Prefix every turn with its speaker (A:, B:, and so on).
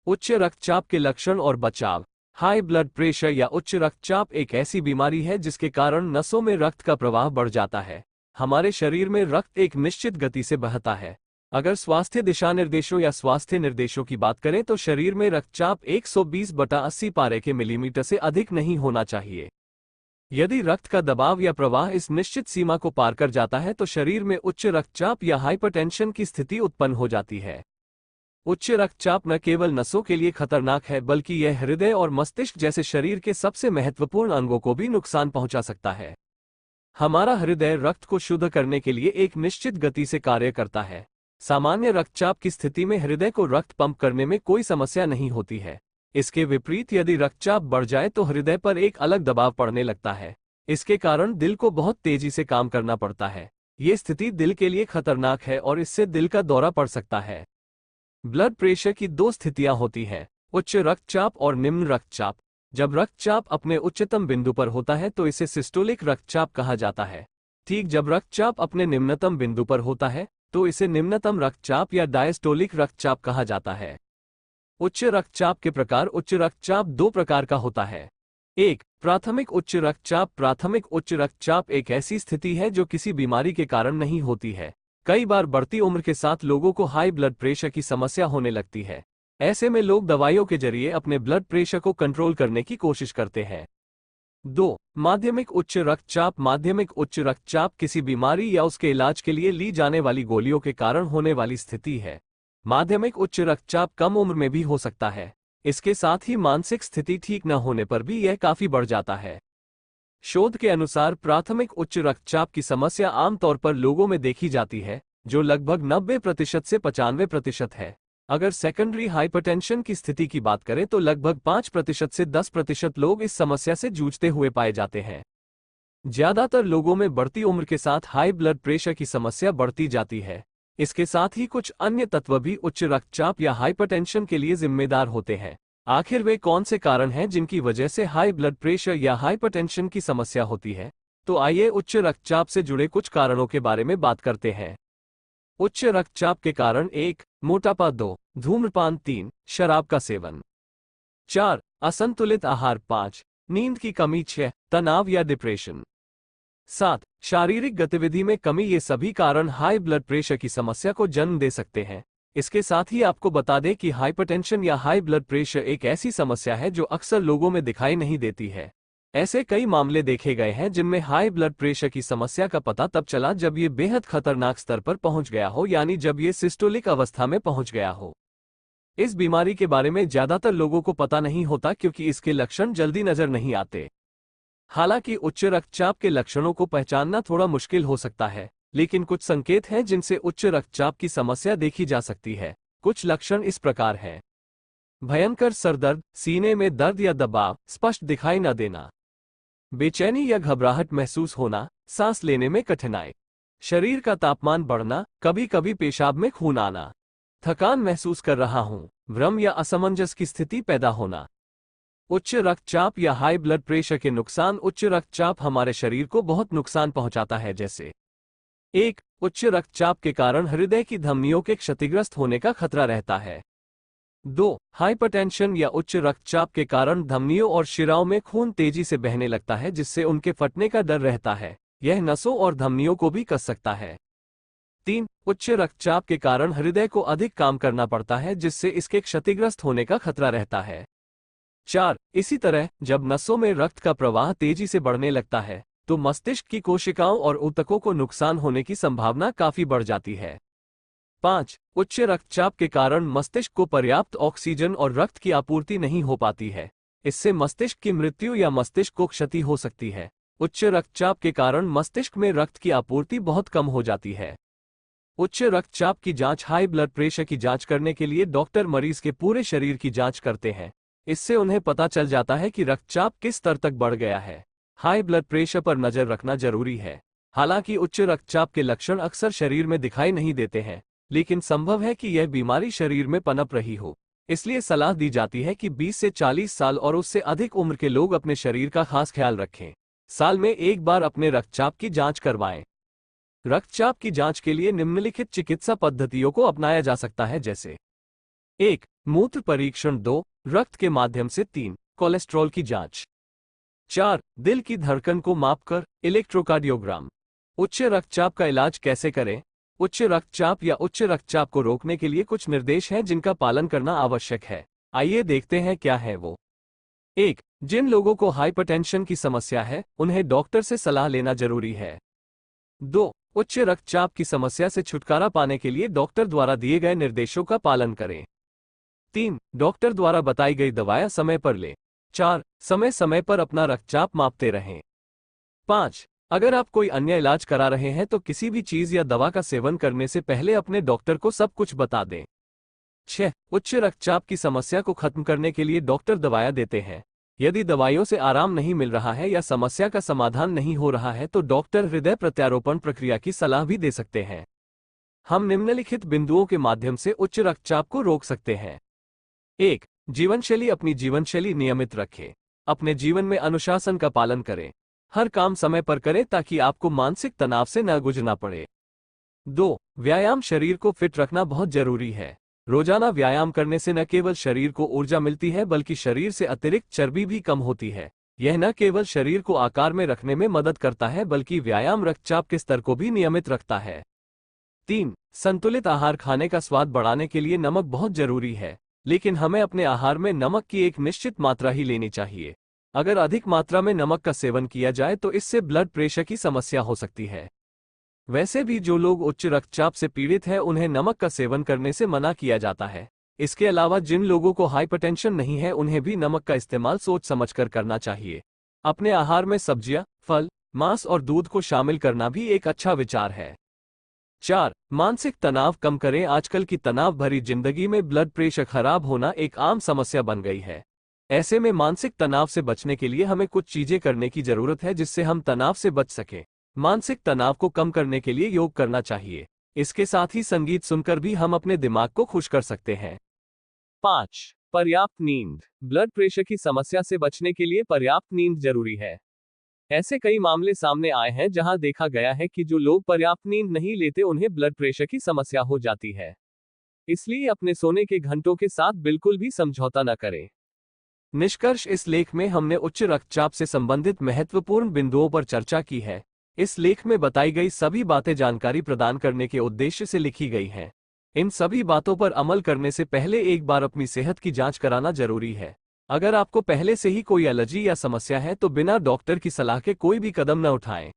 A: उच्च रक्तचाप के लक्षण और बचाव। हाई ब्लड प्रेशर या उच्च रक्तचाप एक ऐसी बीमारी है जिसके कारण नसों में रक्त का प्रवाह बढ़ जाता है। हमारे शरीर में रक्त एक निश्चित गति से बहता है। अगर स्वास्थ्य दिशा निर्देशों या स्वास्थ्य निर्देशों की बात करें तो शरीर में रक्तचाप 120/80 पारे के मिलीमीटर से अधिक नहीं होना चाहिए। यदि रक्त का दबाव या प्रवाह इस निश्चित सीमा को पार कर जाता है तो शरीर में उच्च रक्तचाप या हाइपरटेंशन की स्थिति उत्पन्न हो जाती है। उच्च रक्तचाप न केवल नसों के लिए खतरनाक है बल्कि यह हृदय और मस्तिष्क जैसे शरीर के सबसे महत्वपूर्ण अंगों को भी नुकसान पहुंचा सकता है। हमारा हृदय रक्त को शुद्ध करने के लिए एक निश्चित गति से कार्य करता है। सामान्य रक्तचाप की स्थिति में हृदय को रक्त पंप करने में कोई समस्या नहीं होती है। इसके विपरीत यदि रक्तचाप बढ़ जाए तो हृदय पर एक अलग दबाव पड़ने लगता है। इसके कारण दिल को बहुत तेजी से काम करना पड़ता है। ये स्थिति दिल के लिए खतरनाक है और इससे दिल का दौरा पड़ सकता है। ब्लड प्रेशर की दो स्थितियां होती हैं, उच्च रक्तचाप और निम्न रक्तचाप। जब रक्तचाप अपने उच्चतम बिंदु पर होता है तो इसे सिस्टोलिक रक्तचाप कहा जाता है। ठीक जब रक्तचाप अपने निम्नतम बिंदु पर होता है तो इसे निम्नतम रक्तचाप या डायस्टोलिक रक्तचाप कहा जाता है। उच्च रक्तचाप के प्रकार। उच्च रक्तचाप दो प्रकार का होता है। एक, प्राथमिक उच्च रक्तचाप। प्राथमिक उच्च रक्तचाप एक ऐसी स्थिति है जो किसी बीमारी के कारण नहीं होती है। कई बार बढ़ती उम्र के साथ लोगों को हाई ब्लड प्रेशर की समस्या होने लगती है। ऐसे में लोग दवाइयों के जरिए अपने ब्लड प्रेशर को कंट्रोल करने की कोशिश करते हैं। 2, माध्यमिक उच्च रक्तचाप। माध्यमिक उच्च रक्तचाप किसी बीमारी या उसके इलाज के लिए ली जाने वाली गोलियों के कारण होने वाली स्थिति है। माध्यमिक उच्च रक्तचाप कम उम्र में भी हो सकता है। इसके साथ ही मानसिक स्थिति ठीक न होने पर भी यह काफी बढ़ जाता है। शोध के अनुसार प्राथमिक उच्च रक्तचाप की समस्या आमतौर पर लोगों में देखी जाती है, जो लगभग 90% से 95% है। अगर सेकेंडरी हाइपरटेंशन की स्थिति की बात करें तो लगभग 5% से 10% लोग इस समस्या से जूझते हुए पाए जाते हैं। ज्यादातर लोगों में बढ़ती उम्र के साथ हाई ब्लड प्रेशर की समस्या बढ़ती जाती है। इसके साथ ही कुछ अन्य तत्व भी उच्च रक्तचाप या हाइपरटेंशन के लिए जिम्मेदार होते हैं। आखिर वे कौन से कारण हैं जिनकी वजह से हाई ब्लड प्रेशर या हाइपरटेंशन की समस्या होती है? तो आइए उच्च रक्तचाप से जुड़े कुछ कारणों के बारे में बात करते हैं। उच्च रक्तचाप के कारण। 1, मोटापा। 2, धूम्रपान। 3, शराब का सेवन। 4, असंतुलित आहार। 5, नींद की कमी। 6, तनाव या डिप्रेशन। 7, शारीरिक गतिविधि में कमी। ये सभी कारण हाई ब्लड प्रेशर की समस्या को जन्म दे सकते हैं। इसके साथ ही आपको बता दें कि हाइपरटेंशन या हाई ब्लड प्रेशर एक ऐसी समस्या है जो अक्सर लोगों में दिखाई नहीं देती है। ऐसे कई मामले देखे गए हैं जिनमें हाई ब्लड प्रेशर की समस्या का पता तब चला जब ये बेहद खतरनाक स्तर पर पहुंच गया हो, यानी जब ये सिस्टोलिक अवस्था में पहुंच गया हो। इस बीमारी के बारे में ज्यादातर लोगों को पता नहीं होता क्योंकि इसके लक्षण जल्दी नजर नहीं आते। हालांकि उच्च रक्तचाप के लक्षणों को पहचानना थोड़ा मुश्किल हो सकता है, लेकिन कुछ संकेत हैं जिनसे उच्च रक्तचाप की समस्या देखी जा सकती है। कुछ लक्षण इस प्रकार हैं। भयंकर सरदर्द, सीने में दर्द या दबाव, स्पष्ट दिखाई न देना, बेचैनी या घबराहट महसूस होना, सांस लेने में कठिनाई, शरीर का तापमान बढ़ना, कभी कभी पेशाब में खून आना, थकान महसूस कर रहा हूं, भ्रम या असमंजस की स्थिति पैदा होना। उच्च रक्तचाप या हाई ब्लड प्रेशर के नुकसान। उच्च रक्तचाप हमारे शरीर को बहुत नुकसान पहुंचाता है, जैसे 1, उच्च रक्तचाप के कारण हृदय की धमनियों के क्षतिग्रस्त होने का खतरा रहता है। 2, हाइपरटेंशन या उच्च रक्तचाप के कारण धमनियों और शिराओं में खून तेजी से बहने लगता है जिससे उनके फटने का डर रहता है। यह नसों और धमनियों को भी कस सकता है। 3, उच्च रक्तचाप के कारण हृदय को अधिक काम करना पड़ता है जिससे इसके क्षतिग्रस्त होने का खतरा रहता है। 4, इसी तरह जब नसों में रक्त का प्रवाह तेजी से बढ़ने लगता है तो मस्तिष्क की कोशिकाओं और ऊतकों को नुकसान होने की संभावना काफी बढ़ जाती है। 5, उच्च रक्तचाप के कारण मस्तिष्क को पर्याप्त ऑक्सीजन और रक्त की आपूर्ति नहीं हो पाती है। इससे मस्तिष्क की मृत्यु या मस्तिष्क को क्षति हो सकती है। उच्च रक्तचाप के कारण मस्तिष्क में रक्त की आपूर्ति बहुत कम हो जाती है। उच्च रक्तचाप की जांच। हाई ब्लड प्रेशर की जांच करने के लिए डॉक्टर मरीज के पूरे शरीर की जांच करते हैं। इससे उन्हें पता चल जाता है कि रक्तचाप किस स्तर तक बढ़ गया है। हाई ब्लड प्रेशर पर नजर रखना जरूरी है। हालांकि उच्च रक्तचाप के लक्षण अक्सर शरीर में दिखाई नहीं देते हैं, लेकिन संभव है कि यह बीमारी शरीर में पनप रही हो। इसलिए सलाह दी जाती है कि 20 से 40 साल और उससे अधिक उम्र के लोग अपने शरीर का खास ख्याल रखें। साल में एक बार अपने रक्तचाप की जांच करवाएं। रक्तचाप की जांच के लिए निम्नलिखित चिकित्सा पद्धतियों को अपनाया जा सकता है, जैसे 1. मूत्र परीक्षण। 2. रक्त के माध्यम से। 3. कोलेस्ट्रॉल की जांच। 4. दिल की धड़कन को मापकर इलेक्ट्रोकार्डियोग्राम। उच्च रक्तचाप का इलाज कैसे करें? उच्च रक्तचाप या उच्च रक्तचाप को रोकने के लिए कुछ निर्देश हैं जिनका पालन करना आवश्यक है। आइए देखते हैं क्या है वो। 1. जिन लोगों को हाइपरटेंशन की समस्या है उन्हें डॉक्टर से सलाह लेना जरूरी है। 2. उच्च रक्तचाप की समस्या से छुटकारा पाने के लिए डॉक्टर द्वारा दिए गए निर्देशों का पालन करें। 3. डॉक्टर द्वारा बताई गई दवाएं समय पर लें। 4. समय समय पर अपना रक्तचाप मापते रहें। 5. अगर आप कोई अन्य इलाज करा रहे हैं तो किसी भी चीज या दवा का सेवन करने से पहले अपने डॉक्टर को सब कुछ बता दें। 6. उच्च रक्तचाप की समस्या को खत्म करने के लिए डॉक्टर दवाएं देते हैं। यदि दवाइयों से आराम नहीं मिल रहा है या समस्या का समाधान नहीं हो रहा है तो डॉक्टर हृदय प्रत्यारोपण प्रक्रिया की सलाह भी दे सकते हैं। हम निम्नलिखित बिंदुओं के माध्यम से उच्च रक्तचाप को रोक सकते हैं। 1. जीवनशैली। अपनी जीवनशैली नियमित रखें। अपने जीवन में अनुशासन का पालन करें। हर काम समय पर करें ताकि आपको मानसिक तनाव से न गुजरना पड़े। 2. व्यायाम। शरीर को फिट रखना बहुत जरूरी है। रोजाना व्यायाम करने से न केवल शरीर को ऊर्जा मिलती है बल्कि शरीर से अतिरिक्त चर्बी भी कम होती है। यह न केवल शरीर को आकार में रखने में मदद करता है बल्कि व्यायाम रक्तचाप के स्तर को भी नियमित रखता है। 3. संतुलित आहार। खाने का स्वाद बढ़ाने के लिए नमक बहुत जरूरी है, लेकिन हमें अपने आहार में नमक की एक निश्चित मात्रा ही लेनी चाहिए। अगर अधिक मात्रा में नमक का सेवन किया जाए तो इससे ब्लड प्रेशर की समस्या हो सकती है। वैसे भी जो लोग उच्च रक्तचाप से पीड़ित हैं उन्हें नमक का सेवन करने से मना किया जाता है। इसके अलावा जिन लोगों को हाइपरटेंशन नहीं है उन्हें भी नमक का इस्तेमाल सोच समझकर करना चाहिए। अपने आहार में सब्जियां, फल, मांस और दूध को शामिल करना भी एक अच्छा विचार है। 4. मानसिक तनाव कम करें। आजकल की तनाव भरी जिंदगी में ब्लड प्रेशर खराब होना एक आम समस्या बन गई है। ऐसे में मानसिक तनाव से बचने के लिए हमें कुछ चीजें करने की जरूरत है जिससे हम तनाव से बच सकें। मानसिक तनाव को कम करने के लिए योग करना चाहिए। इसके साथ ही संगीत सुनकर भी हम अपने दिमाग को खुश कर सकते हैं। 5. पर्याप्त नींद। ब्लड प्रेशर की समस्या से बचने के लिए पर्याप्त नींद जरूरी है। ऐसे कई मामले सामने आए हैं जहां देखा गया है कि जो लोग पर्याप्त नींद नहीं लेते उन्हें ब्लड प्रेशर की समस्या हो जाती है। इसलिए अपने सोने के घंटों के साथ बिल्कुल भी समझौता न करें। निष्कर्ष। इस लेख में हमने उच्च रक्तचाप से संबंधित महत्वपूर्ण बिंदुओं पर चर्चा की है। इस लेख में बताई गई सभी बातें जानकारी प्रदान करने के उद्देश्य से लिखी गई हैं। इन सभी बातों पर अमल करने से पहले एक बार अपनी सेहत की जांच कराना जरूरी है। अगर आपको पहले से ही कोई एलर्जी या समस्या है तो बिना डॉक्टर की सलाह के कोई भी कदम न उठाएं।